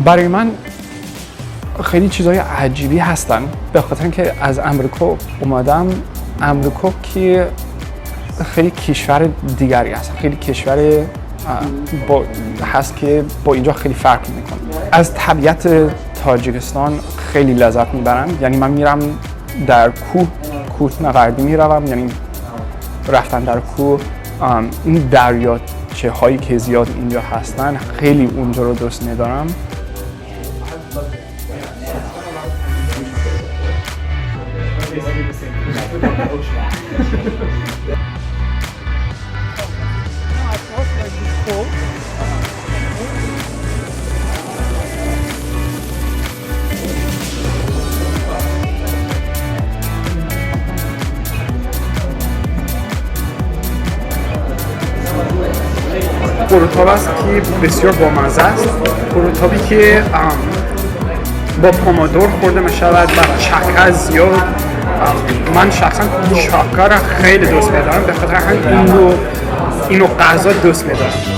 برای من خیلی چیزای عجیبی هستن به خاطر اینکه از امریکا اومدم. امریکا که خیلی کشور دیگری هست، خیلی کشور هست که با اینجا خیلی فرق میکنه. از طبیعت تاجیکستان خیلی لذت میبرم. یعنی من میرم در کوه نوردی میروم، یعنی رفتن در کوه. این دریاچه هایی که زیاد اینجا هستن خیلی اونجا رو دوست میدارم. قروتاب است که بسیار بامزه است. قروتابی که با پامادور خورده می شود و چکه زیاد. من شخصا چکه را خیلی دوست می‌دارم، به خاطر همین اینو غذا دوست می‌دارم.